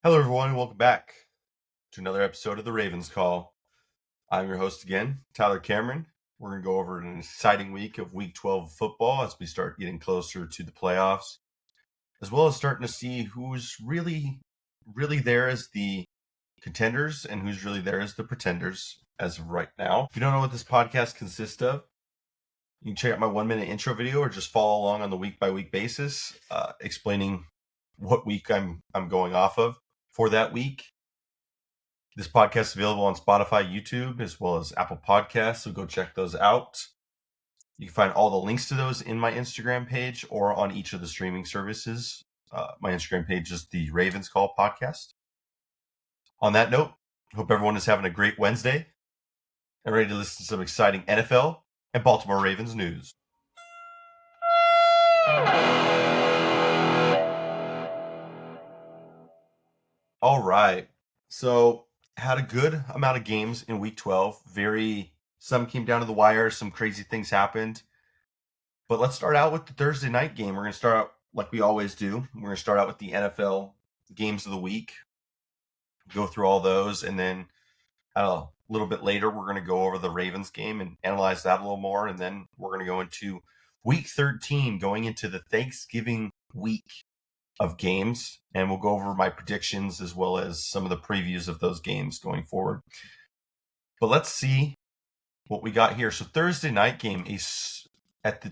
Hello, everyone, and welcome back to another episode of the Ravens Call. I'm your host again, Tyler Cameron. We're going to go over an exciting week of Week 12 of football as we start getting closer to the playoffs, as well as starting to see who's really there as the contenders and who's really there as the pretenders as of right now. If you don't know what this podcast consists of, you can check out my 1-minute intro video or just follow along on the week-by-week basis, explaining what week I'm going off of for that week. This podcast is available on Spotify, YouTube, as well as Apple Podcasts, so go check those out. You can find all the links to those in my Instagram page or on each of the streaming services. My Instagram page is the Ravens Call Podcast. On that note, hope everyone is having a great Wednesday and ready to listen to some exciting NFL and Baltimore Ravens news. All right. So, had a good amount of games in Week 12. Some came down to the wire. Some crazy things happened. But let's start out with the Thursday night game. We're going to start out like we always do. We're going to start out with the NFL games of the week, go through all those, and then a little bit later, we're going to go over the Ravens game and analyze that a little more. And then we're going to go into Week 13, going into the Thanksgiving week of games, and we'll go over my predictions as well as some of the previews of those games going forward. But let's see what we got here. So Thursday night game is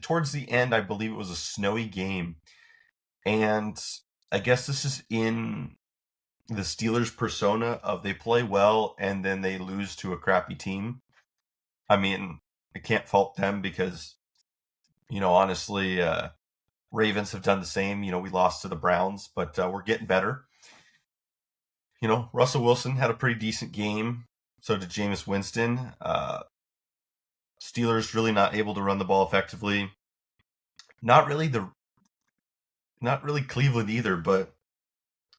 towards the end, I believe it was a snowy game. And I guess this is in the Steelers persona of they play well and then they lose to a crappy team. I mean, I can't fault them because, honestly, Ravens have done the same. We lost to the Browns, but we're getting better. Russell Wilson had a pretty decent game. So did Jameis Winston. Steelers really not able to run the ball effectively. Not really Cleveland either, but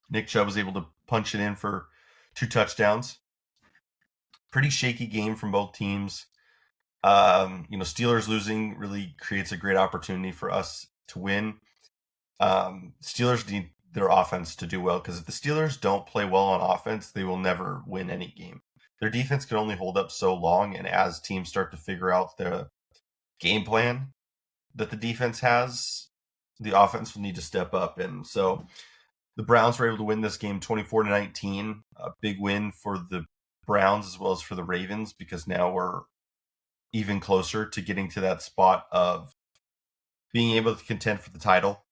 Nick Chubb was able to punch it in for 2 touchdowns. Pretty shaky game from both teams. Steelers losing really creates a great opportunity for us to win. Steelers need their offense to do well because if the Steelers don't play well on offense, they will never win any game. Their defense can only hold up so long, and as teams start to figure out the game plan that the defense has, the offense will need to step up. And so the Browns were able to win this game 24-19, a big win for the Browns as well as for the Ravens because now we're even closer to getting to that spot of being able to contend for the title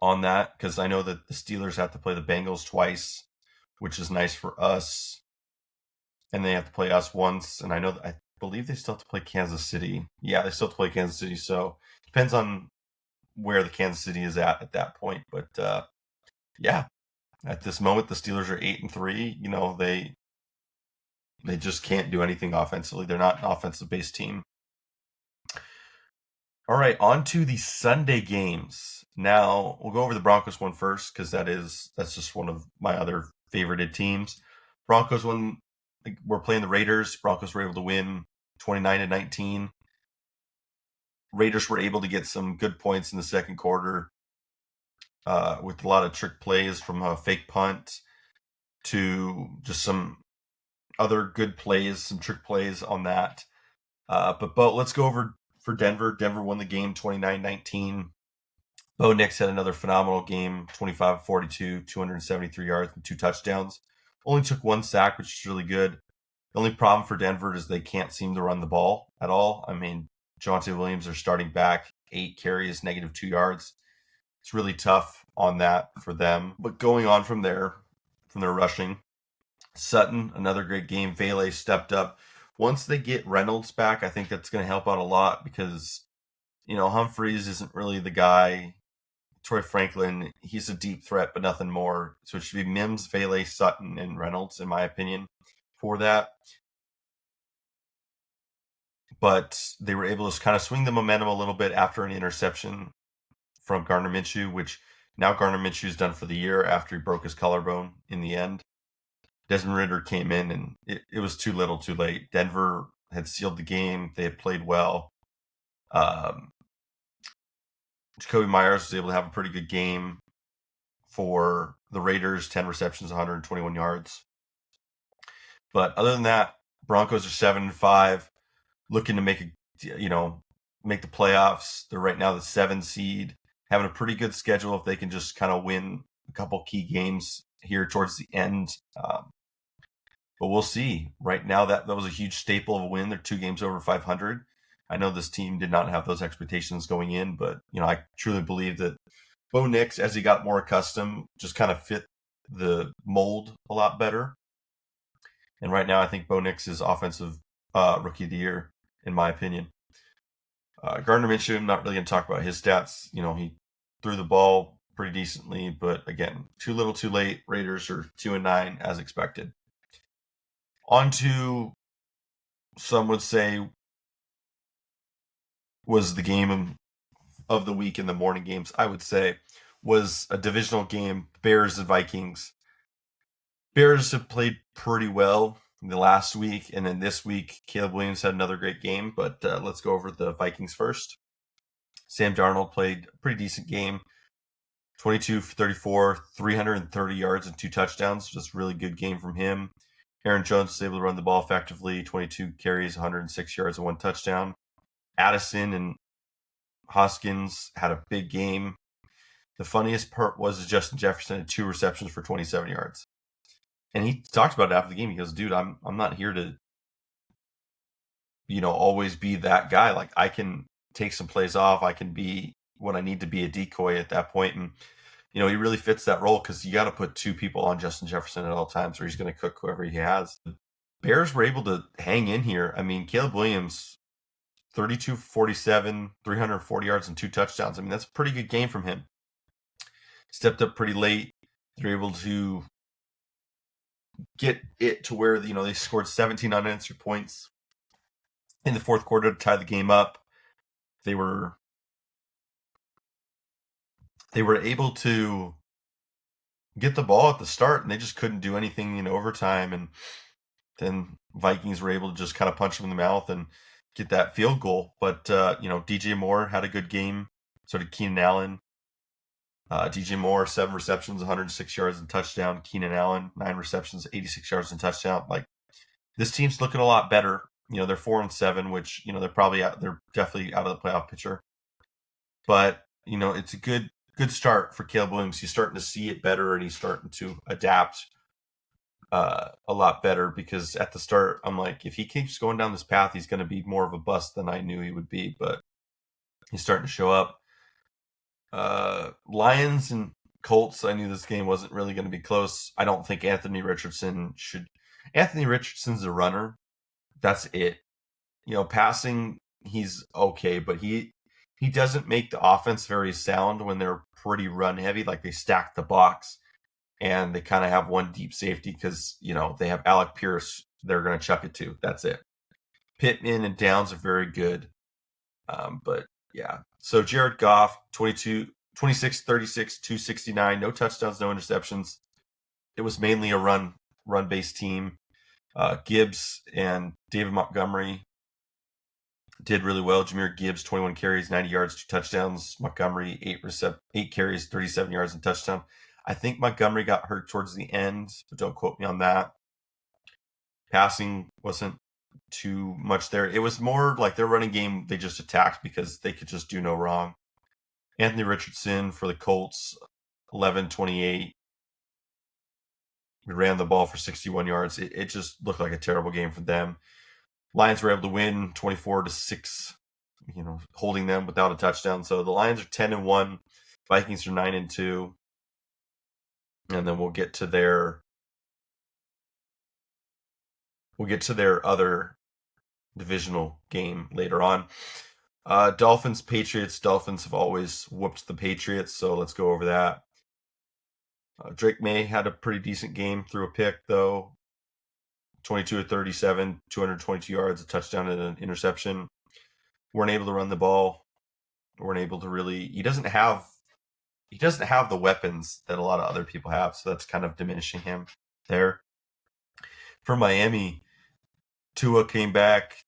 on that, because I know that the Steelers have to play the Bengals twice, which is nice for us, and they have to play us once, and I believe they still have to play Kansas City. Yeah, they still have to play Kansas City, so it depends on where the Kansas City is at that point. But yeah, at this moment, the Steelers are 8-3. They just can't do anything offensively. They're not an offensive-based team. All right, on to the Sunday games. Now, we'll go over the Broncos one first because that's just one of my other favorited teams. Broncos we're playing the Raiders. Broncos were able to win 29-19. Raiders were able to get some good points in the second quarter with a lot of trick plays from a fake punt to just some other good plays, some trick plays on that. But let's go over for Denver. Denver won the game 29-19. Bo Nix had another phenomenal game, 25-42, 273 yards and 2 touchdowns. Only took 1 sack, which is really good. The only problem for Denver is they can't seem to run the ball at all. I mean, Javonte Williams are starting back, 8 carries, -2 yards. It's really tough on that for them. But going on from their rushing, Sutton, another great game. Vele stepped up. Once they get Reynolds back, I think that's going to help out a lot because, Humphreys isn't really the guy. Troy Franklin, he's a deep threat, but nothing more. So it should be Mims, Vele, Sutton, and Reynolds, in my opinion, for that. But they were able to kind of swing the momentum a little bit after an interception from Gardner Minshew, which now Gardner Minshew is done for the year after he broke his collarbone in the end. Desmond Ridder came in, and it was too little too late. Denver had sealed the game. They had played well. Jacoby Myers was able to have a pretty good game. for the Raiders, 10 receptions, 121 yards. But other than that, Broncos are 7-5, looking to make the playoffs. They're right now the 7 seed, having a pretty good schedule if they can just kind of win a couple key games here towards the end. But we'll see. Right now, that was a huge staple of a win. They're 2 games over 500. I know this team did not have those expectations going in, but I truly believe that Bo Nix, as he got more accustomed, just kind of fit the mold a lot better. And right now, I think Bo Nix is offensive rookie of the year, in my opinion. Gardner Minshew, I'm not really going to talk about his stats. He threw the ball pretty decently, but again, too little, too late. Raiders are 2-9 as expected. On to, some would say, was the game of the week in the morning games. I would say was a divisional game, Bears and Vikings. Bears have played pretty well the last week, and then this week, Caleb Williams had another great game, but let's go over the Vikings first. Sam Darnold played a pretty decent game, 22 for 34, 330 yards and 2 touchdowns. Just really good game from him. Aaron Jones was able to run the ball effectively, 22 carries, 106 yards and 1 touchdown. Addison and Hoskins had a big game. The funniest part was Justin Jefferson had 2 receptions for 27 yards. And he talked about it after the game. He goes, dude, I'm not here to, always be that guy. Like, I can take some plays off. I can be when I need to be a decoy at that point. And, he really fits that role because you got to put 2 people on Justin Jefferson at all times or he's going to cook whoever he has. The Bears were able to hang in here. I mean, Caleb Williams, 32 47, 340 yards and 2 touchdowns. I mean, that's a pretty good game from him. Stepped up pretty late. They're able to get it to where, they scored 17 unanswered points in the fourth quarter to tie the game up. They were able to get the ball at the start, and they just couldn't do anything in overtime. And then Vikings were able to just kind of punch them in the mouth and get that field goal. But, DJ Moore had a good game. So did Keenan Allen. DJ Moore, 7 receptions, 106 yards and touchdown. Keenan Allen, 9 receptions, 86 yards and touchdown. Like, this team's looking a lot better. They're 4-7, which, they're probably out. They're definitely out of the playoff picture. But, it's a good start for Caleb Williams. He's starting to see it better, and he's starting to adapt a lot better, because at the start, I'm like, if he keeps going down this path, he's going to be more of a bust than I knew he would be. But he's starting to show up. Lions and Colts, I knew this game wasn't really going to be close. I don't think Anthony Richardson's a runner. That's it. Passing, he's okay, but he doesn't make the offense very sound when they're pretty run heavy. Like, they stack the box and they kind of have one deep safety because, they have Alec Pierce they're going to chuck it to. That's it. Pittman and Downs are very good. But yeah. So Jared Goff, 26, 36, 269, no touchdowns, no interceptions. It was mainly a run-based team. Gibbs and David Montgomery did really well. Jahmyr Gibbs, 21 carries, 90 yards, 2 touchdowns. Montgomery, 8 carries, 37 yards and touchdown. I think Montgomery got hurt towards the end, but don't quote me on that. Passing wasn't too much there. It was more like their running game, they just attacked because they could just do no wrong. Anthony Richardson for the Colts, 11-28. We ran the ball for 61 yards. It just looked like a terrible game for them. Lions were able to win 24-6, holding them without a touchdown. So the Lions are 10-1. Vikings are 9-2. And then we'll get to their other divisional game later on. Dolphins, Patriots. Dolphins have always whooped the Patriots, so let's go over that. Drake May had a pretty decent game, threw a pick, though. 22-37, 222 yards, a touchdown and an interception. Weren't able to run the ball. Weren't able to really... He doesn't have the weapons that a lot of other people have, so that's kind of diminishing him there. For Miami, Tua came back,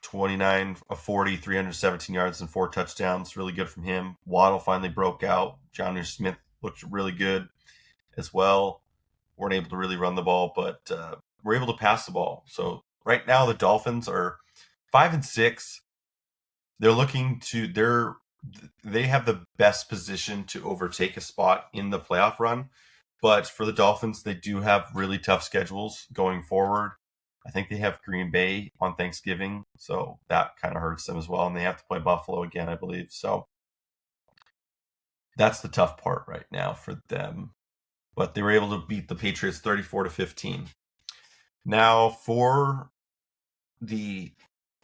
29 of 40, 317 yards and 4 touchdowns. Really good from him. Waddle finally broke out. Johnny Smith looked really good. as well. Weren't able to really run the ball, but we're able to pass the ball. So right now the Dolphins are 5-6. They have the best position to overtake a spot in the playoff run. But for the Dolphins, they do have really tough schedules going forward. I think they have Green Bay on Thanksgiving, so that kind of hurts them as well. And they have to play Buffalo again, I believe. So that's the tough part right now for them. But they were able to beat the Patriots 34-15. Now for the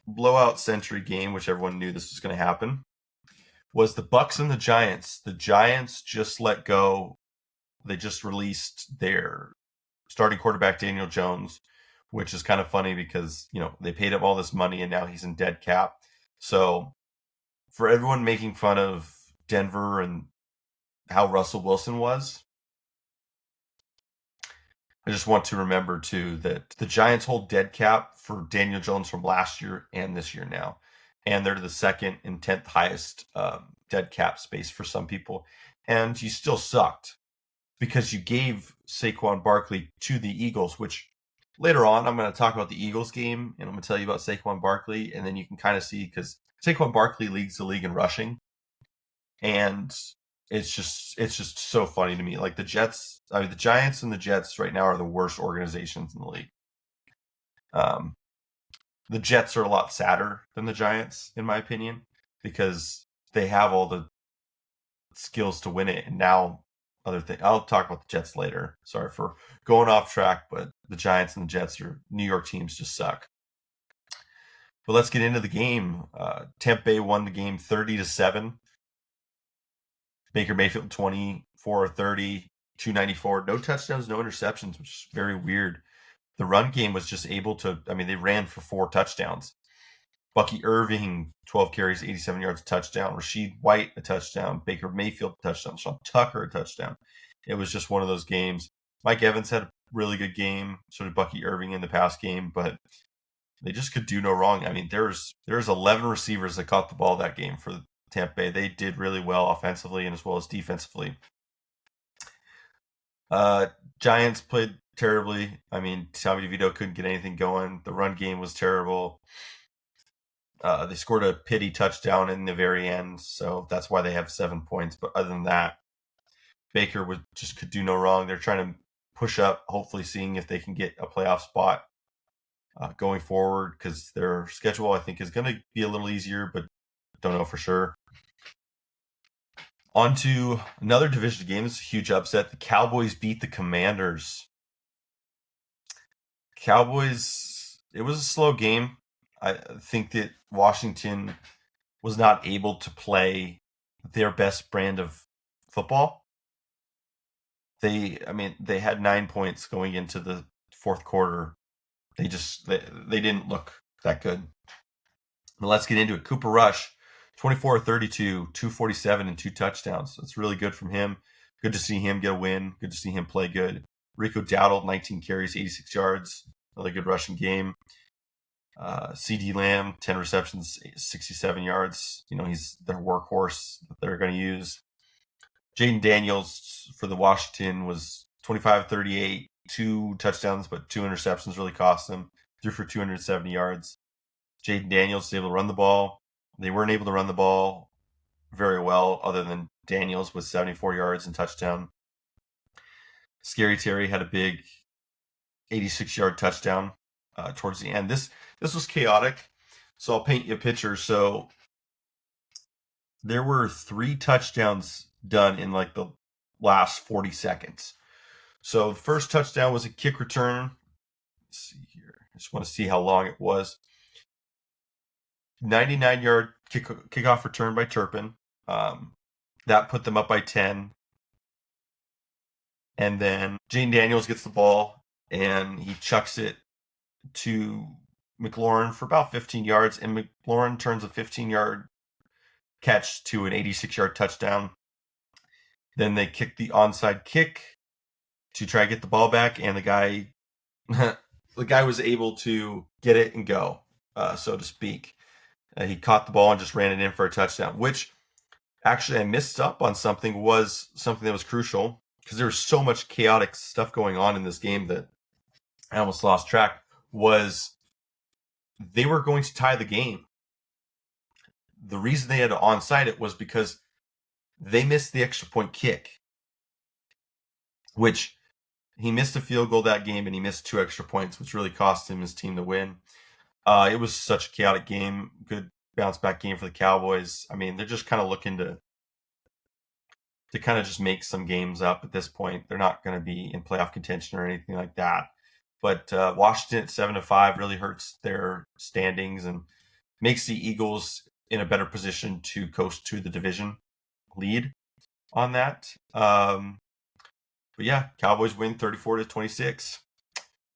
blowout century game, which everyone knew this was going to happen, was the Bucks and the Giants. The Giants just let go. They just released their starting quarterback, Daniel Jones, which is kind of funny because, they paid him all this money and now he's in dead cap. So for everyone making fun of Denver and how Russell Wilson was, I just want to remember, too, that the Giants hold dead cap for Daniel Jones from last year and this year now. And they're the second and 10th highest dead cap space for some people. And you still sucked because you gave Saquon Barkley to the Eagles, which later on I'm going to talk about the Eagles game, and I'm going to tell you about Saquon Barkley, and then you can kind of see, because Saquon Barkley leads the league in rushing. And it's just so funny to me. Like the Giants and the Jets right now are the worst organizations in the league. The Jets are a lot sadder than the Giants, in my opinion, because they have all the skills to win it. And now I'll talk about the Jets later. Sorry for going off track, but the Giants and the Jets are New York teams, just suck. But let's get into the game. Tampa Bay won the game 30-7. Baker Mayfield 24-30, 294. No touchdowns, no interceptions, which is very weird. The run game was just able to, they ran for 4 touchdowns. Bucky Irving, 12 carries, 87 yards, a touchdown. Rashid White, a touchdown. Baker Mayfield, a touchdown. Sean Tucker, a touchdown. It was just one of those games. Mike Evans had a really good game. So did Bucky Irving in the past game, but they just could do no wrong. There's 11 receivers that caught the ball that game for Tampa Bay. They did really well offensively and as well as defensively. Giants played terribly. Tommy DeVito couldn't get anything going. The run game was terrible. They scored a pity touchdown in the very end, so that's why they have 7 points. But other than that, Baker could do no wrong. They're trying to push up, hopefully seeing if they can get a playoff spot going forward, because their schedule, I think, is going to be a little easier, but don't know for sure. On to another division game. It's a huge upset. The Cowboys beat the Commanders. Cowboys, it was a slow game. I think that Washington was not able to play their best brand of football. They had 9 points going into the fourth quarter. They didn't look that good. But let's get into it. Cooper Rush, 24-32, 247 and 2 touchdowns. That's really good from him. Good to see him get a win. Good to see him play good. Rico Dowdle, 19 carries, 86 yards. Another good rushing game. CeeDee Lamb, 10 receptions, 67 yards. He's their workhorse that they're going to use. Jaden Daniels for the Washington was 25-38, 2 touchdowns, but 2 interceptions really cost them. Threw for 270 yards. Jaden Daniels was able to run the ball. They weren't able to run the ball very well, other than Daniels with 74 yards and touchdown. Scary Terry had a big 86-yard touchdown towards the end. This was chaotic, so I'll paint you a picture. So there were 3 touchdowns done in like the last 40 seconds. So the first touchdown was a kick return. Let's see here. I just want to see how long it was. 99-yard kickoff return by Turpin. That put them up by 10. And then Jaden Daniels gets the ball, and he chucks it to McLaurin for about 15 yards, and McLaurin turns a 15-yard catch to an 86-yard touchdown. Then they kick the onside kick to try to get the ball back, and the guy was able to get it and go, so to speak. He caught the ball and just ran it in for a touchdown, which actually I missed up on something that was crucial, because there was so much chaotic stuff going on in this game that I almost lost track, was they were going to tie the game. The reason they had to onside it was because they missed the extra point kick, which he missed a field goal that game and he missed 2 extra points, which really cost him his team the win. It was such a chaotic game. Good bounce back game for the Cowboys. I mean, they're just kind of looking to kind of just make some games up at this point. They're not going to be in playoff contention or anything like that. But Washington at 7-5 really hurts their standings and makes the Eagles in a better position to coast to the division lead on that. But yeah, Cowboys win 34-26.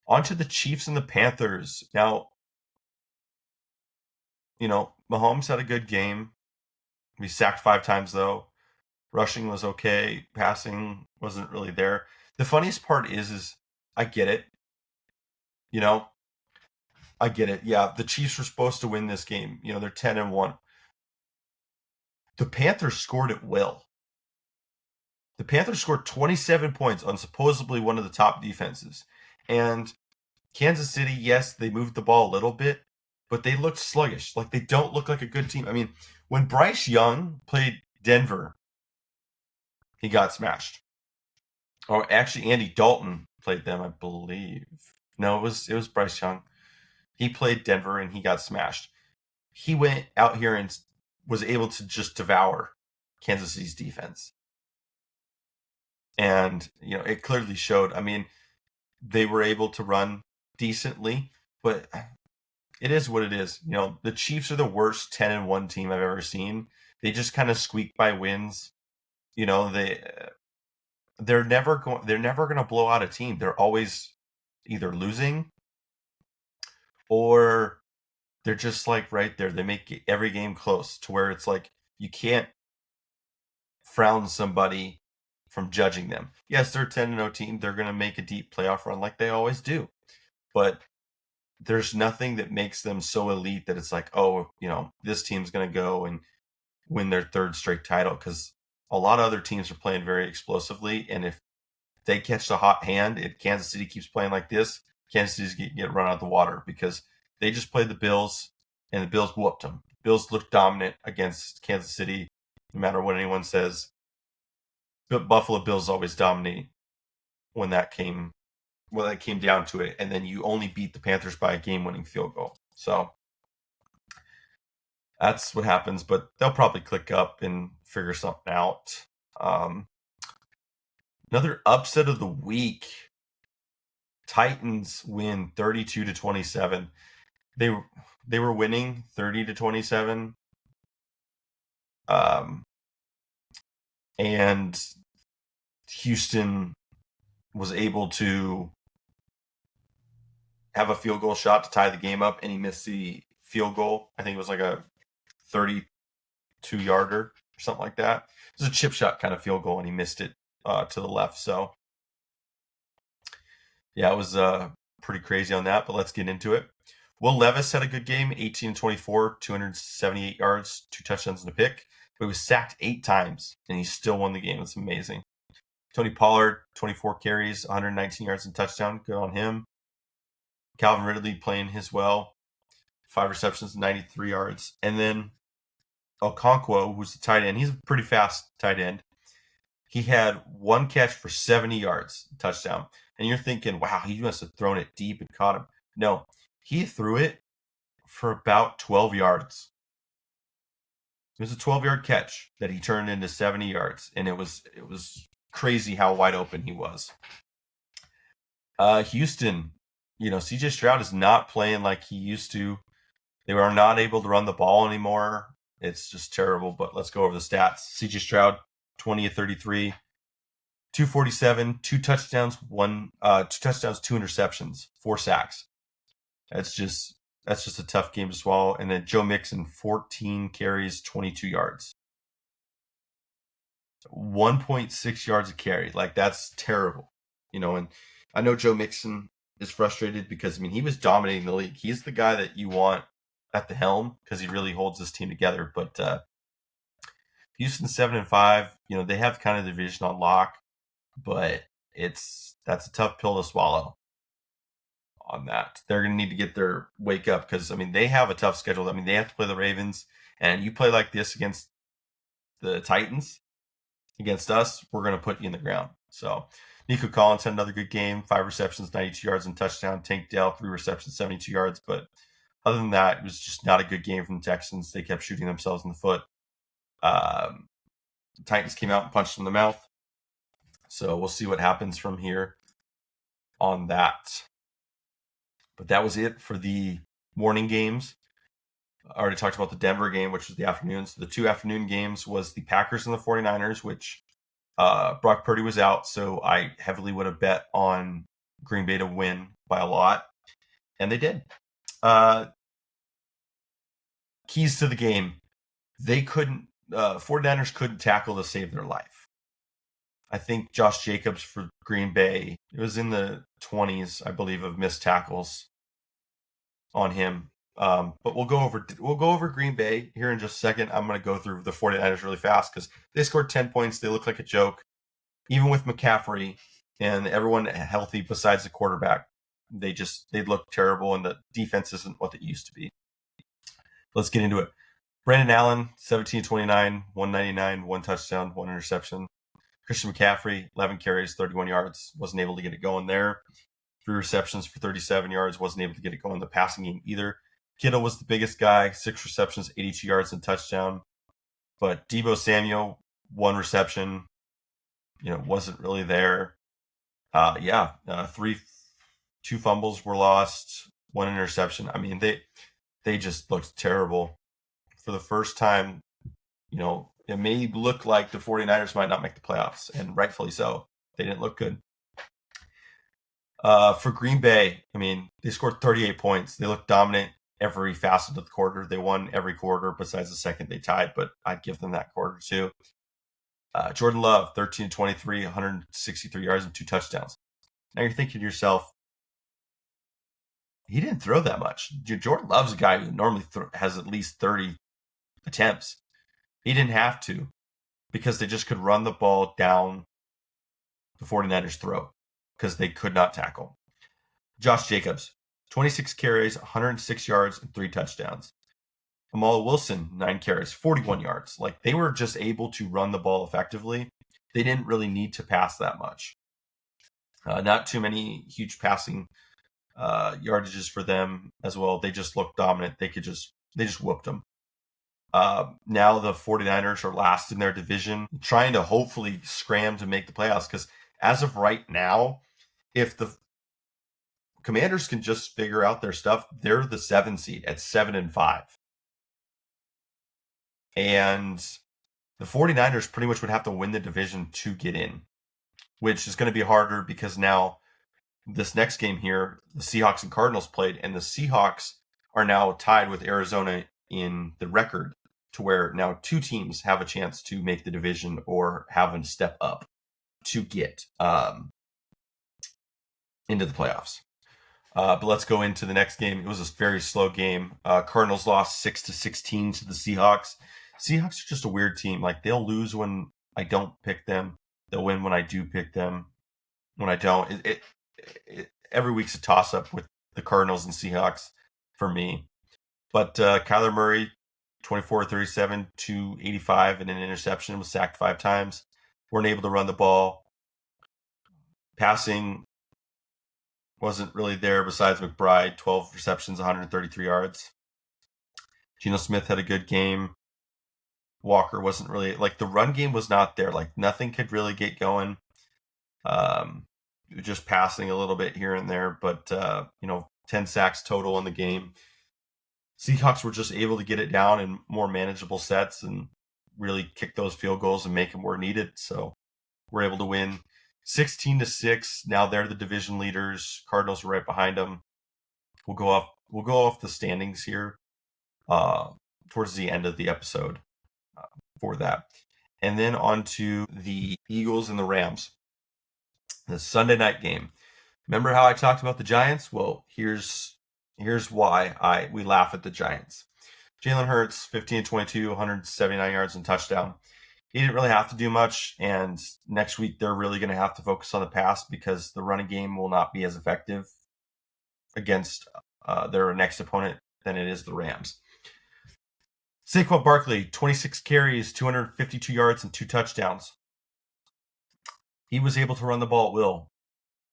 On to the Chiefs and the Panthers. Now, Mahomes had a good game. He sacked 5 times, though. Rushing was okay. Passing wasn't really there. The funniest part is I get it. I get it. Yeah, the Chiefs were supposed to win this game. They're 10-1. The Panthers scored at will. The Panthers scored 27 points on supposedly one of the top defenses. And Kansas City, yes, they moved the ball a little bit, but they looked sluggish. Like, they don't look like a good team. I mean, when Bryce Young played Denver, he got smashed. Or actually, Andy Dalton played them, I believe. No, it was Bryce Young. He played Denver and he got smashed. He went out here and was able to just devour Kansas City's defense. And, it clearly showed. I mean, they were able to run decently, but it is what it is. The Chiefs are the worst 10-1 team I've ever seen. They just kind of squeak by wins. They're never going to blow out a team. They're always either losing or they're just like right there. They make every game close to where it's like you can't frown somebody from judging them. Yes, they're a 10-0 team. They're going to make a deep playoff run like they always do. But there's nothing that makes them so elite that it's like, oh, this team's going to go and win their 3rd straight title, because a lot of other teams are playing very explosively. And if they catch the hot hand and Kansas City keeps playing like this, Kansas City's get run out of the water, because they just played the Bills and the Bills whooped them. Bills looked dominant against Kansas City, no matter what anyone says. But Buffalo Bills always dominate when that came down to it, and then you only beat the Panthers by a game-winning field goal. So that's what happens, but they'll probably click up and figure something out. Another upset of the week. Titans win 32-27. They were winning 30-27. And Houston was able to have a field goal shot to tie the game up, and he missed the field goal. I think it was like a 32-yarder or something like that. It was a chip shot kind of field goal, and he missed it to the left. So, yeah, it was pretty crazy on that, but let's get into it. Will Levis had a good game, 18-24, 278 yards, 2 touchdowns and a pick. But he was sacked 8 times, and he still won the game. It's amazing. Tony Pollard, 24 carries, 119 yards and touchdown. Good on him. Calvin Ridley playing his well. 5 receptions, 93 yards. And then Okonkwo, who's the tight end. He's a pretty fast tight end. He had 1 catch for 70 yards, touchdown. And you're thinking, wow, he must have thrown it deep and caught him. No, he threw it for about 12 yards. It was a 12-yard catch that he turned into 70 yards, and it was crazy how wide open he was. Houston, CJ Stroud is not playing like he used to. They are not able to run the ball anymore. It's just terrible, but let's go over the stats. CJ Stroud, 20-33, 247, 2 touchdowns, 2 interceptions, 4 sacks. That's just a tough game to swallow. And then Joe Mixon, 14 carries, 22 yards. 1.6 yards a carry. Like, that's terrible. And I know Joe Mixon is frustrated because, he was dominating the league. He's the guy that you want at the helm because he really holds this team together. But Houston 7-5, they have kind of the division on lock. but that's a tough pill to swallow on that. They're going to need to get their wake up because, I mean, they have a tough schedule. I mean, they have to play the Ravens, and you play like this against the Titans, against us, we're going to put you in the ground. So Nico Collins had another good game, 5 receptions, 92 yards and touchdown. Tank Dell, 3 receptions, 72 yards. But other than that, it was just not a good game from the Texans. They kept shooting themselves in the foot. The Titans came out and punched them in the mouth. So we'll see what happens from here on that. But that was it for the morning games. I already talked about the Denver game, which was the afternoon. So the 2 afternoon games was the Packers and the 49ers, which Brock Purdy was out, so I heavily would have bet on Green Bay to win by a lot, and they did. Keys to the game. They couldn't, 49ers couldn't tackle to save their life. I think Josh Jacobs for Green Bay, it was in the 20s, I believe, of missed tackles on him. But we'll go over Green Bay here in just a second. I'm going to go through the 49ers really fast because they scored 10 points. They look like a joke. Even with McCaffrey and everyone healthy besides the quarterback, they look terrible, and the defense isn't what it used to be. Let's get into it. Brandon Allen, 17-29, 199, 1 touchdown, 1 interception. Christian McCaffrey, 11 carries, 31 yards. Wasn't able to get it going there. 3 receptions for 37 yards. Wasn't able to get it going in the passing game either. Kittle was the biggest guy, 6 receptions, 82 yards and touchdown. But Deebo Samuel, 1 reception, wasn't really there. 2 fumbles were lost, 1 interception. I mean, they just looked terrible. For the first time, it may look like the 49ers might not make the playoffs, and rightfully so. They didn't look good. For Green Bay, I mean, they scored 38 points. They looked dominant every facet of the quarter. They won every quarter besides the second they tied, but I'd give them that quarter too. Jordan Love, 13-23, 163 yards and 2 touchdowns. Now you're thinking to yourself, he didn't throw that much. Jordan Love's a guy who normally has at least 30 attempts. He didn't have to because they just could run the ball down the 49ers' throat because they could not tackle. Josh Jacobs, 26 carries, 106 yards, and 3 touchdowns. Amal Wilson, 9 carries, 41 yards. Like, they were just able to run the ball effectively. They didn't really need to pass that much. Not too many huge passing yardages for them as well. They just looked dominant. They just whooped them. Now the 49ers are last in their division, trying to hopefully scram to make the playoffs, because as of right now, if the Commanders can just figure out their stuff, they're the 7 seed at 7-5. And the 49ers pretty much would have to win the division to get in, which is going to be harder because now this next game here, the Seahawks and Cardinals played, and the Seahawks are now tied with Arizona in the record, to where now 2 teams have a chance to make the division or have a step up to get into the playoffs. But let's go into the next game. It was a very slow game. Cardinals lost 6-16 to the Seahawks. Seahawks are just a weird team. Like, they'll lose when I don't pick them. They'll win when I do pick them. When I don't, every week's a toss-up with the Cardinals and Seahawks for me. But Kyler Murray, 24-37, 285, and an interception, was sacked 5 times. Weren't able to run the ball. Passing wasn't really there besides McBride, 12 receptions, 133 yards. Geno Smith had a good game. Walker wasn't really, like, the run game was not there. Like, nothing could really get going. Just passing a little bit here and there, but 10 sacks total in the game. Seahawks were just able to get it down in more manageable sets and really kick those field goals and make them where needed. So we're able to win 16-6. Now they're the division leaders. Cardinals are right behind them. We'll go off the standings here towards the end of the episode for that. And then on to the Eagles and the Rams. The Sunday night game. Remember how I talked about the Giants? Well, here's why we laugh at the Giants. Jalen Hurts, 15-22, 179 yards and touchdown. he didn't really have to do much. And next week, they're really going to have to focus on the pass because the running game will not be as effective against their next opponent than it is the Rams. Saquon Barkley, 26 carries, 252 yards, and 2 touchdowns. He was able to run the ball at will.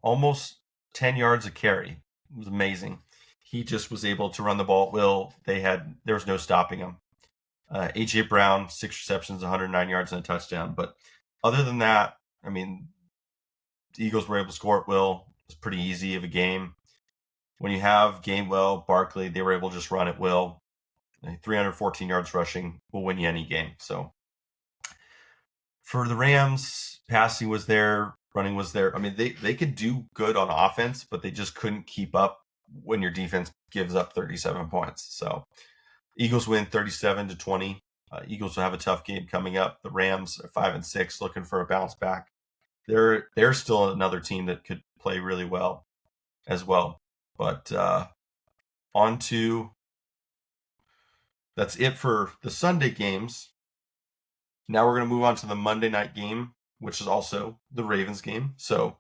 Almost 10 yards a carry. It was amazing. He just was able to run the ball at will. There was no stopping him. A.J. Brown, 6 receptions, 109 yards, and a touchdown. But other than that, I mean, the Eagles were able to score at will. It was pretty easy of a game. When you have Gainwell, Barkley, they were able to just run at will. 314 yards rushing will win you any game. So for the Rams, passing was there, running was there. I mean, they could do good on offense, but they just couldn't keep up when your defense gives up 37 points. So Eagles win 37-20. Eagles will have a tough game coming up. The Rams are 5-6, looking for a bounce back. They're still another team that could play really well as well. But that's it for the Sunday games. Now we're going to move on to the Monday night game, which is also the Ravens game. So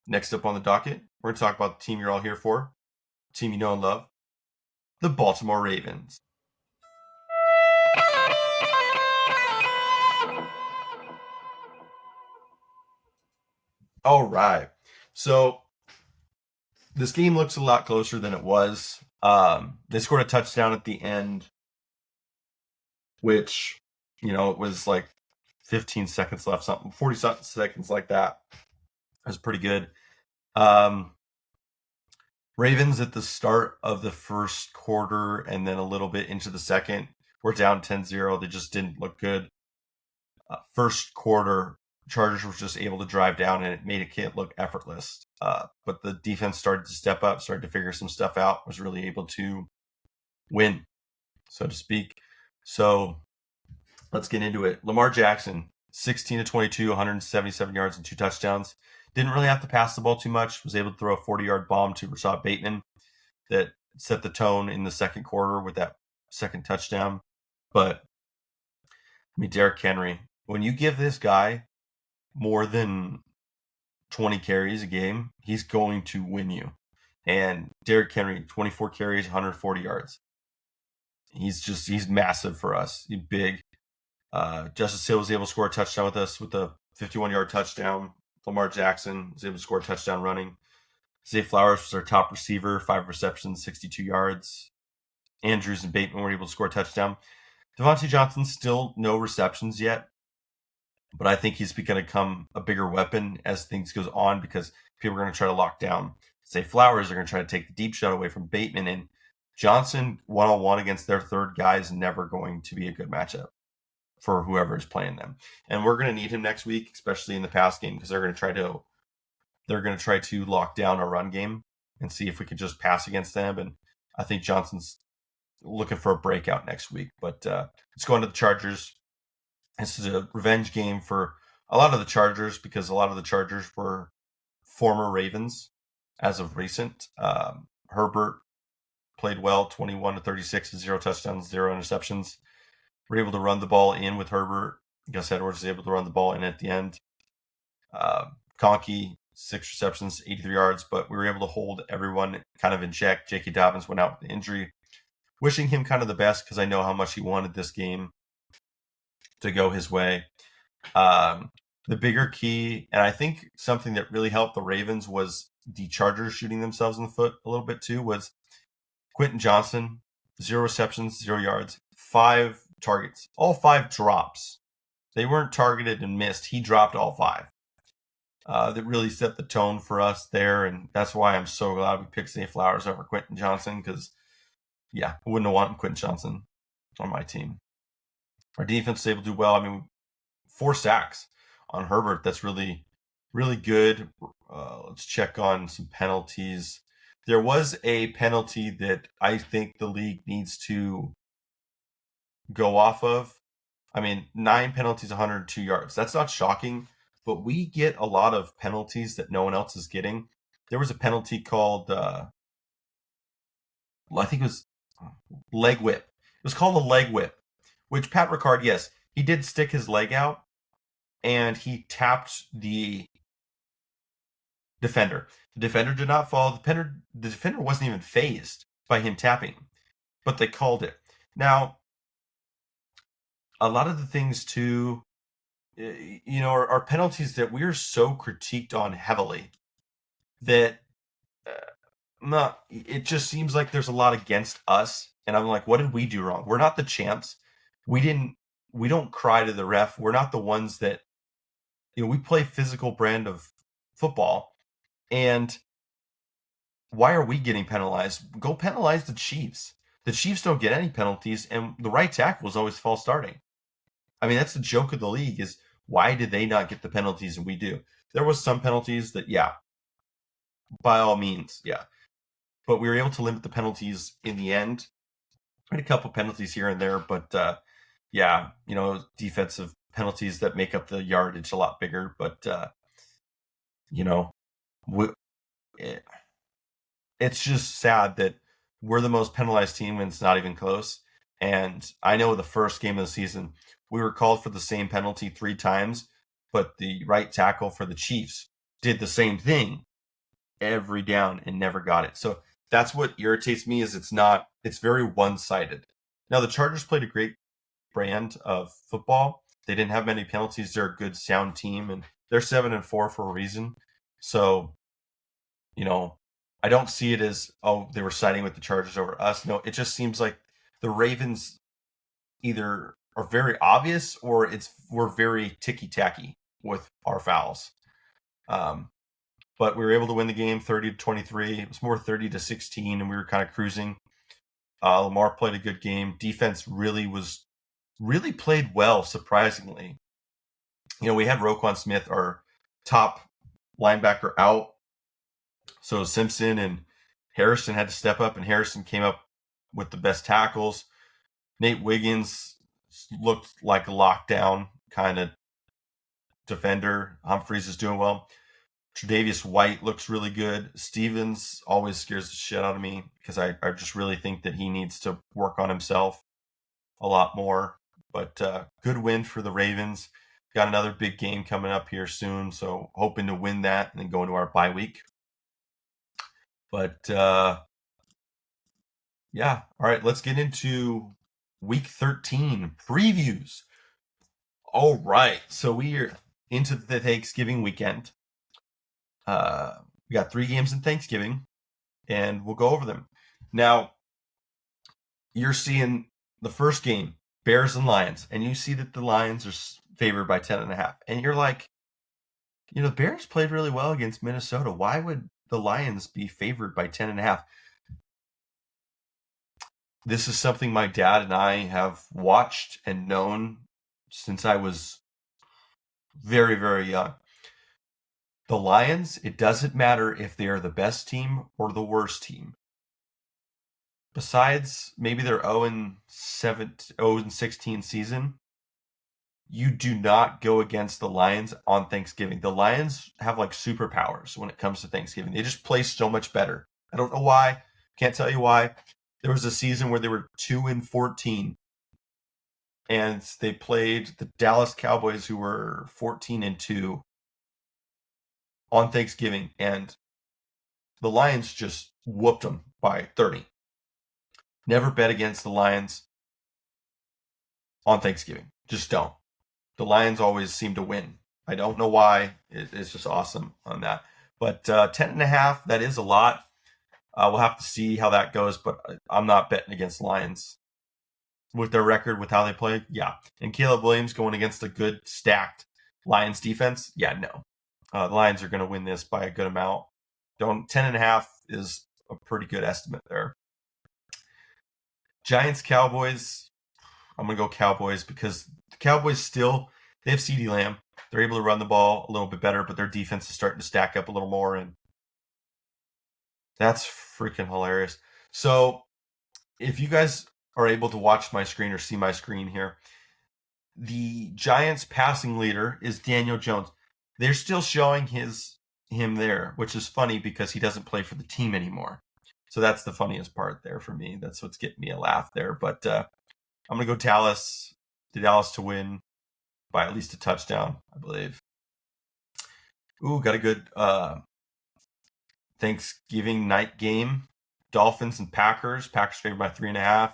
next up on the docket, we're going to talk about the team you're all here for, the team you know and love, the Baltimore Ravens. All right. So this game looks a lot closer than it was. They scored a touchdown at the end, which, it was like 15 seconds left, 40 seconds like that. That was pretty good. Ravens at the start of the first quarter and then a little bit into the second were down 10-0. They just didn't look good. First quarter, Chargers were just able to drive down and it made it look effortless. But the defense started to step up, started to figure some stuff out, was really able to win, so to speak. So let's get into it. Lamar Jackson, 16-22, 177 yards and 2 touchdowns. Didn't really have to pass the ball too much. Was able to throw a 40-yard bomb to Rashad Bateman that set the tone in the second quarter with that second touchdown. But, Derrick Henry, when you give this guy more than 20 carries a game, he's going to win you. And Derrick Henry, 24 carries, 140 yards. He's massive for us. He's big. Justice Hill was able to score a touchdown with us with a 51-yard touchdown. Lamar Jackson was able to score a touchdown running. Zay Flowers was our top receiver, 5 receptions, 62 yards. Andrews and Bateman were able to score a touchdown. Devontae Johnson, still no receptions yet, but I think he's going to become a bigger weapon as things goes on because people are going to try to lock down. Zay Flowers are going to try to take the deep shot away from Bateman, and Johnson one-on-one against their third guy is never going to be a good matchup for whoever is playing them. And we're going to need him next week, especially in the pass game, because they're going to try to lock down a run game and see if we can just pass against them. And I think Johnson's looking for a breakout next week. But let's go into the Chargers. This is a revenge game for a lot of the Chargers because a lot of the Chargers were former Ravens as of recent. Herbert played well, 21-36, 0 touchdowns, 0 interceptions. We're able to run the ball in with Herbert. Gus Edwards is able to run the ball in at the end. Conkey, 6 receptions, 83 yards, but we were able to hold everyone kind of in check. J.K. Dobbins went out with the injury. Wishing him kind of the best because I know how much he wanted this game to go his way. The bigger key, and I think something that really helped the Ravens was the Chargers shooting themselves in the foot a little bit too, was Quentin Johnson, 0 receptions, 0 yards, 5 targets, all 5 drops. They weren't targeted and missed. He dropped all 5. That really set the tone for us there, and that's why I'm so glad we picked Zay Flowers over Quentin Johnson because, I wouldn't have wanted Quentin Johnson on my team. Our defense was able to do well. I mean, 4 sacks on Herbert. That's really, really good. Let's check on some penalties. There was a penalty that I think the league needs to go off of. I mean, 9 penalties, 102 yards. That's not shocking, but we get a lot of penalties that no one else is getting. There was a penalty called, I think it was leg whip. It was called a leg whip, which Pat Ricard, yes, he did stick his leg out and he tapped the defender. The defender did not fall. The defender wasn't even phased by him tapping, but they called it. Now, a lot of the things too, are penalties that we're so critiqued on heavily that uh, not. It just seems like there's a lot against us, and I'm like, what did we do wrong? We're not the champs. We didn't. We don't cry to the ref. We're not the ones that we play physical brand of football, and why are we getting penalized? Go penalize the Chiefs. The Chiefs don't get any penalties, and the right tackle is always false starting. I mean, that's the joke of the league is why did they not get the penalties and we do? There was some penalties that, yeah, by all means, yeah. But we were able to limit the penalties in the end. We had a couple penalties here and there, but yeah, defensive penalties that make up the yardage a lot bigger. But, you know, we, it, it's just sad that we're the most penalized team and it's not even close. And I know the first game of the season, we were called for the same penalty 3 times, but the right tackle for the Chiefs did the same thing every down and never got it. So that's what irritates me is it's very one-sided. Now the Chargers played a great brand of football. They didn't have many penalties. They're a good sound team and they're 7-4 for a reason. So, you know, I don't see it as, oh, they were siding with the Chargers over us. No, it just seems like the Ravens either are very obvious or we're very ticky-tacky with our fouls. But we were able to win the game 30-23. It was more 30-16, and we were kind of cruising. Lamar played a good game. Defense really played well, surprisingly. We had Roquan Smith, our top linebacker, out. So Simpson and Harrison had to step up, and Harrison came up with the best tackles. Nate Wiggins looked like a lockdown kind of defender. Humphreys is doing well. Tre'Davious White looks really good. Stevens always scares the shit out of me because I just really think that he needs to work on himself a lot more. But good win for the Ravens. Got another big game coming up here soon, so hoping to win that and then go into our bye week. But yeah, all right, let's get into week 13 previews. All right, so we are into the Thanksgiving weekend. We got 3 games in Thanksgiving, and we'll go over them. Now, you're seeing the first game, Bears and Lions, and you see that the Lions are favored by 10.5. And you're like, the Bears played really well against Minnesota. Why would the Lions be favored by 10.5? This is something my dad and I have watched and known since I was very, very young. The Lions, it doesn't matter if they are the best team or the worst team. Besides maybe their 0-16 season, you do not go against the Lions on Thanksgiving. The Lions have like superpowers when it comes to Thanksgiving. They just play so much better. I don't know why. Can't tell you why. There was a season where they were 2-14, and they played the Dallas Cowboys, who were 14-2 on Thanksgiving, and the Lions just whooped them by 30. Never bet against the Lions on Thanksgiving. Just don't. The Lions always seem to win. I don't know why. It's just awesome on that. But 10.5, that is a lot. We'll have to see how that goes, but I'm not betting against Lions. With their record, with how they play, yeah. And Caleb Williams going against a good, stacked Lions defense, yeah, no. The Lions are going to win this by a good amount. 10.5 is a pretty good estimate there. Giants, Cowboys, I'm going to go Cowboys because the Cowboys they have CeeDee Lamb. They're able to run the ball a little bit better, but their defense is starting to stack up a little more, and that's freaking hilarious. So if you guys are able to watch my screen or see my screen here, the Giants passing leader is Daniel Jones. They're still showing him there, which is funny because he doesn't play for the team anymore. So that's the funniest part there for me. That's what's getting me a laugh there. But I'm going to go Dallas. Dallas to win by at least a touchdown, I believe. Ooh, got a good Thanksgiving night game. Dolphins and Packers. Packers favored by 3.5.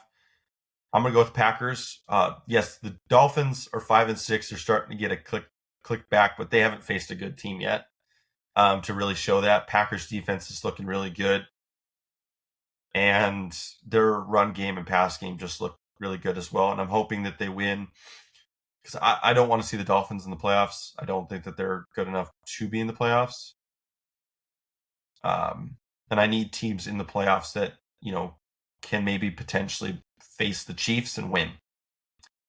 I'm gonna go with Packers. Yes, the Dolphins are 5-6. They're starting to get a click back, but they haven't faced a good team yet to really show that. Packers defense is looking really good, and their run game and pass game just look really good as well. And I'm hoping that they win because I don't want to see the Dolphins in the playoffs. I don't think that they're good enough to be in the playoffs. And I need teams in the playoffs that, can maybe potentially face the Chiefs and win.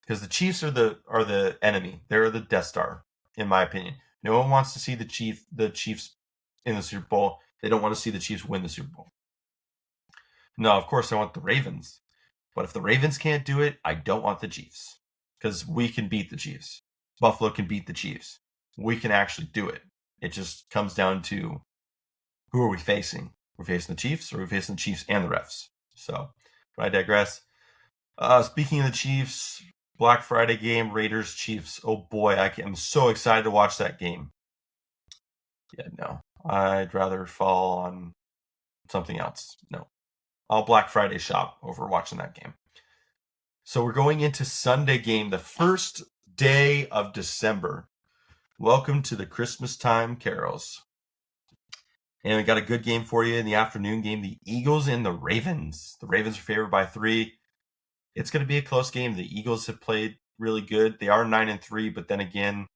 Because the Chiefs are the enemy. They're the Death Star, in my opinion. No one wants to see the Chiefs in the Super Bowl. They don't want to see the Chiefs win the Super Bowl. No, of course I want the Ravens. But if the Ravens can't do it, I don't want the Chiefs. Because we can beat the Chiefs. Buffalo can beat the Chiefs. We can actually do it. It just comes down to who are we facing? We're facing the Chiefs, or are we facing the Chiefs and the refs? So, but I digress. Speaking of the Chiefs, Black Friday game, Raiders, Chiefs. Oh boy, I'm so excited to watch that game. Yeah, no. I'd rather fall on something else. No. I'll Black Friday shop over watching that game. So we're going into Sunday game, the first day of December. Welcome to the Christmas time carols. And we got a good game for you in the afternoon game, the Eagles and the Ravens. The Ravens are favored by 3. It's going to be a close game. The Eagles have played really good. They are 9-3, but then again,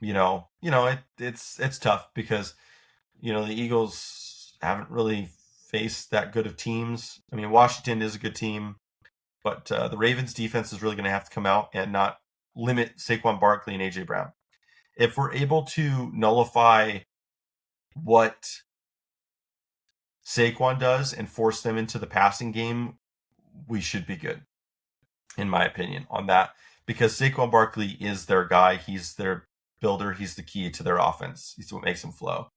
it's tough because, the Eagles haven't really faced that good of teams. I mean, Washington is a good team, but the Ravens defense is really going to have to come out and not limit Saquon Barkley and A.J. Brown. If we're able to nullify what Saquon does and force them into the passing game, we should be good, in my opinion, on that. Because Saquon Barkley is their guy. He's their builder. He's the key to their offense. He's what makes them flow.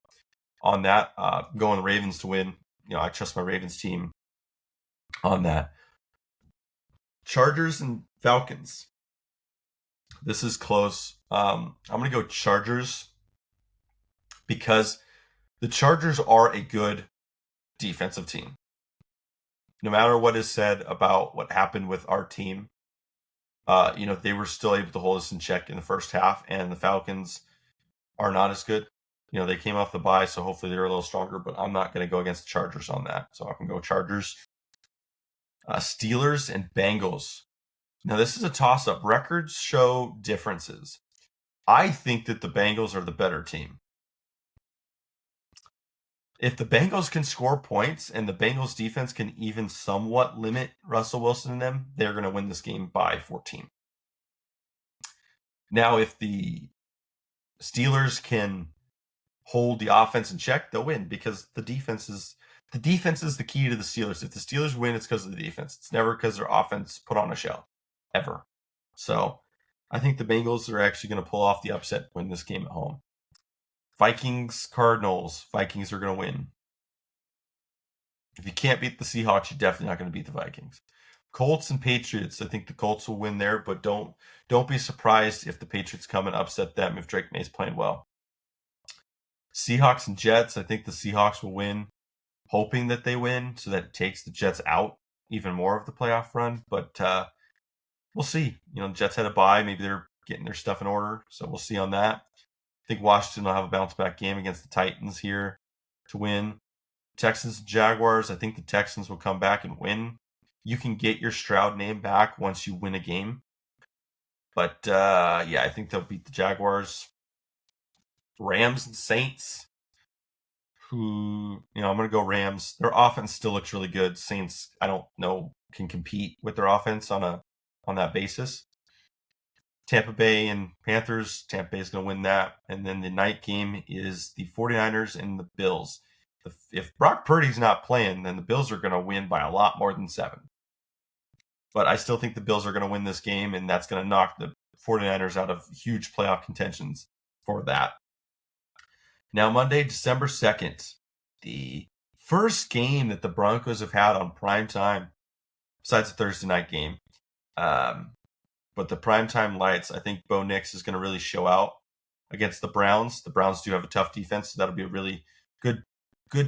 On that, going the Ravens to win. I trust my Ravens team on that. Chargers and Falcons. This is close. I'm going to go Chargers because the Chargers are a good defensive team. No matter what is said about what happened with our team, they were still able to hold us in check in the first half, and the Falcons are not as good. They came off the bye, so hopefully they're a little stronger, but I'm not going to go against the Chargers on that. So I can go Chargers. Steelers and Bengals. Now, this is a toss-up. Records show differences. I think that the Bengals are the better team. If the Bengals can score points and the Bengals defense can even somewhat limit Russell Wilson and them, they're going to win this game by 14. Now, if the Steelers can hold the offense in check, they'll win because the defense is the key to the Steelers. If the Steelers win, it's because of the defense. It's never because their offense put on a show, ever. So I think the Bengals are actually going to pull off the upset, win this game at home. Vikings, Cardinals. Vikings are going to win. If you can't beat the Seahawks, you're definitely not going to beat the Vikings. Colts and Patriots. I think the Colts will win there, but don't be surprised if the Patriots come and upset them if Drake May's playing well. Seahawks and Jets. I think the Seahawks will win, hoping that they win so that it takes the Jets out even more of the playoff run. But we'll see. The Jets had a bye. Maybe they're getting their stuff in order, so we'll see on that. I think Washington will have a bounce-back game against the Titans here to win. Texans and Jaguars, I think the Texans will come back and win. You can get your Stroud name back once you win a game. But, I think they'll beat the Jaguars. Rams and Saints, who, I'm going to go Rams. Their offense still looks really good. Saints, I don't know, can compete with their offense on that basis. Tampa Bay and Panthers. Tampa Bay is going to win that. And then the night game is the 49ers and the Bills. If Brock Purdy's not playing, then the Bills are going to win by a lot more than 7. But I still think the Bills are going to win this game, and that's going to knock the 49ers out of huge playoff contentions for that. Now, Monday, December 2nd, the first game that the Broncos have had on prime time, besides the Thursday night game, but the primetime lights, I think Bo Nix is going to really show out against the Browns. The Browns do have a tough defense, so that'll be a really good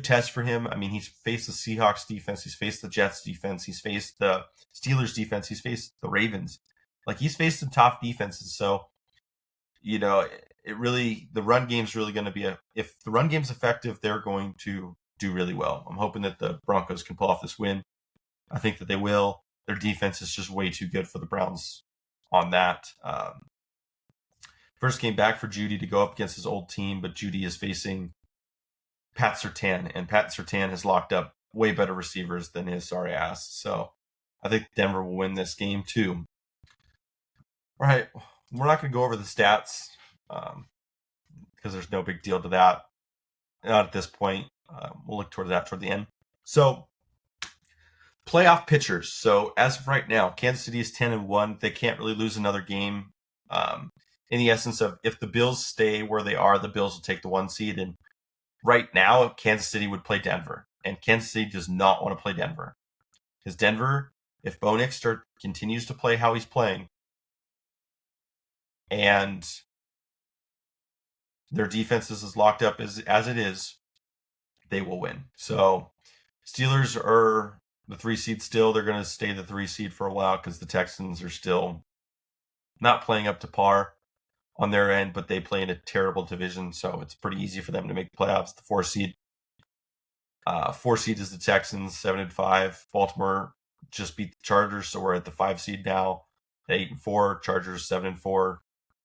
test for him. I mean, he's faced the Seahawks defense, he's faced the Jets defense, he's faced the Steelers defense, he's faced the Ravens. Like, he's faced some tough defenses. So, the run game's really going to be if the run game's effective, they're going to do really well. I'm hoping that the Broncos can pull off this win. I think that they will. Their defense is just way too good for the Browns on that. First game back for Jeudy to go up against his old team, but Jeudy is facing Pat Surtain, and Pat Surtain has locked up way better receivers than his sorry ass. So I think Denver will win this game too. All right, we're not going to go over the stats because there's no big deal to that. Not at this point. We'll look toward that toward the end. So, playoff pitchers. So as of right now, Kansas City is 10-1. They can't really lose another game. In the essence of, if the Bills stay where they are, the Bills will take the 1 seed. And right now, Kansas City would play Denver, and Kansas City does not want to play Denver, because Denver, if Bo Nix continues to play how he's playing, and their defense is as locked up as it is, they will win. So Steelers are the 3 seed still. They're going to stay the 3 seed for a while because the Texans are still not playing up to par on their end, but they play in a terrible division, so it's pretty easy for them to make the playoffs. The 4 seed. 4 seed is the Texans, 7-5. Baltimore just beat the Chargers, so we're at the 5 seed now. 8-4. Chargers 7-4.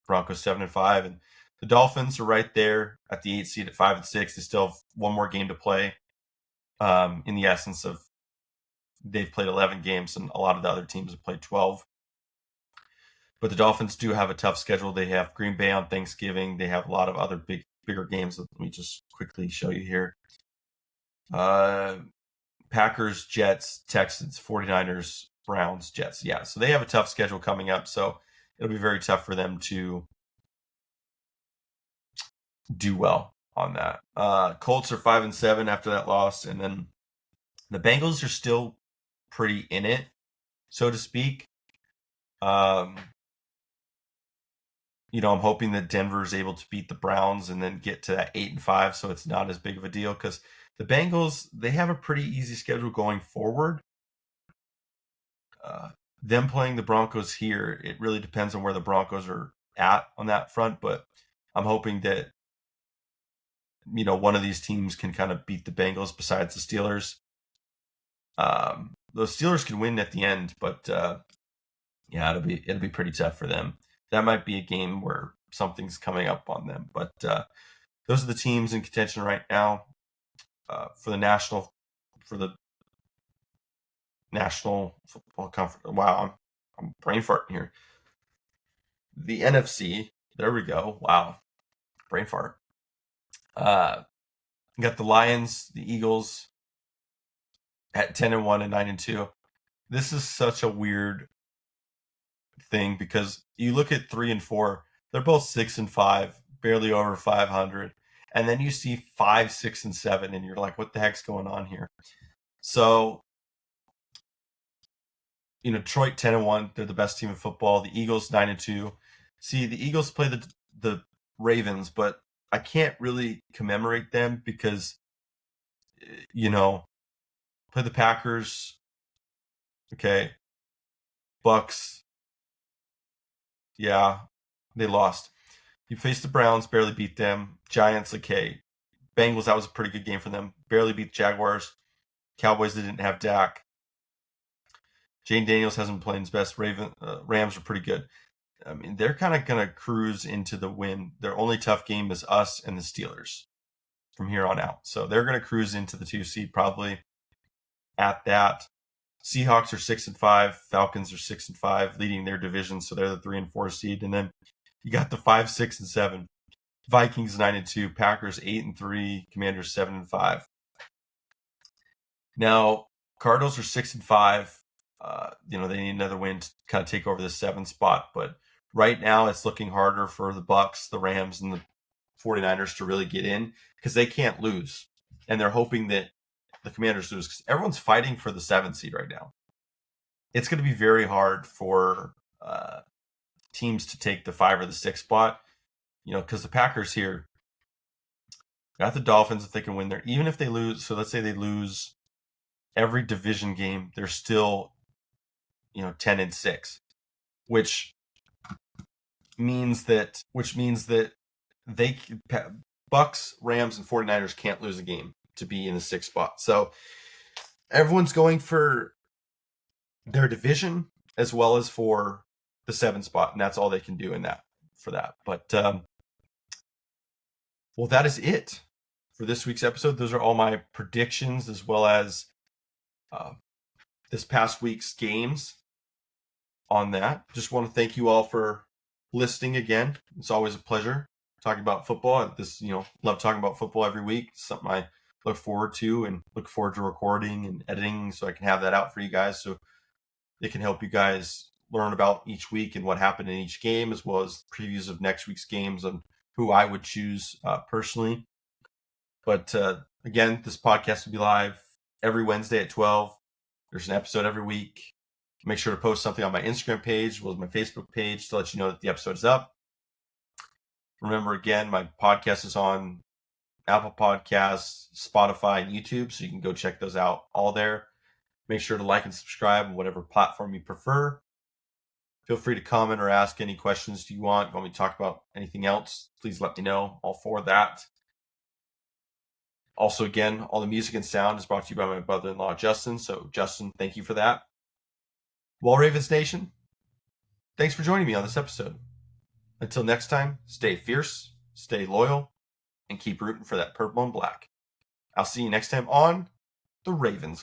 Broncos 7-5, and the Dolphins are right there at the 8 seed at 5-6. They still have one more game to play. In the essence of, they've played 11 games, and a lot of the other teams have played 12. But the Dolphins do have a tough schedule. They have Green Bay on Thanksgiving. They have a lot of other bigger games. Let me just quickly show you here. Packers, Jets, Texans, 49ers, Browns, Jets. Yeah, so they have a tough schedule coming up. So it'll be very tough for them to do well on that. Colts are 5-7 after that loss. And then the Bengals are still pretty in it, so to speak. I'm hoping that Denver is able to beat the Browns and then get to that 8-5, so it's not as big of a deal, because the Bengals, they have a pretty easy schedule going forward. Them playing the Broncos here, it really depends on where the Broncos are at on that front, but I'm hoping that one of these teams can kind of beat the Bengals besides the Steelers. The Steelers can win at the end, but it'll be pretty tough for them. That might be a game where something's coming up on them. But those are the teams in contention right now for the National Football Conference. Wow, I'm brain farting here. The NFC. There we go. Wow, brain fart. You got the Lions, the Eagles at 10-1 and 9-2. This is such a weird thing, because you look at 3 and 4, they're both 6-5, barely over 500, and then you see 5, 6, and 7, and you're like, what the heck's going on here? So, Detroit 10-1, they're the best team in football. The Eagles 9-2. See, the Eagles play the Ravens, but I can't really commemorate them because, play the Packers. Okay, Bucks. Yeah, they lost. You faced the Browns, barely beat them. Giants, okay. Bengals, that was a pretty good game for them. Barely beat the Jaguars. Cowboys, they didn't have Dak. Jane Daniels hasn't played his best. Rams are pretty good. I mean, they're kind of going to cruise into the win. Their only tough game is us and the Steelers from here on out. So they're going to cruise into the 2 seed probably at that. Seahawks are 6-5. Falcons are 6-5, leading their division. So they're the 3 and 4 seed. And then you got the 5, 6, and 7. Vikings 9-2. Packers 8-3. Commanders 7-5. Now, Cardinals are 6-5. They need another win to kind of take over the 7th spot. But right now, it's looking harder for the Bucks, the Rams, and the 49ers to really get in, because they can't lose. And they're hoping that the Commanders lose, because everyone's fighting for the 7th seed right now. It's going to be very hard for teams to take the 5 or the 6 spot. Because the Packers here got the Dolphins if they can win there. Even if they lose, so let's say they lose every division game, they're still 10-6, which means that they Bucks, Rams, and 49ers can't lose a game to be in the 6th spot. So everyone's going for their division as well as for the 7th spot, and that's all they can do for that. But well, that is it for this week's episode. Those are all my predictions as well as this past week's games on that. Just want to thank you all for listening again. It's always a pleasure talking about football. Love talking about football every week. It's something I look forward to and look forward to recording and editing so I can have that out for you guys so it can help you guys learn about each week and what happened in each game, as well as previews of next week's games and who I would choose personally. But again, this podcast will be live every Wednesday at 12. There's an episode every week. Make sure to post something on my Instagram page as well as my Facebook page to let you know that the episode is up. Remember, again, my podcast is on Apple Podcasts, Spotify, and YouTube, so you can go check those out all there. Make sure to like and subscribe on whatever platform you prefer. Feel free to comment or ask any questions you want. If you want me to talk about anything else, please let me know. All for that. Also, again, all the music and sound is brought to you by my brother-in-law, Justin. So, Justin, thank you for that. Well, Ravens Nation, thanks for joining me on this episode. Until next time, stay fierce, stay loyal, and keep rooting for that purple and black. I'll see you next time on The Ravens.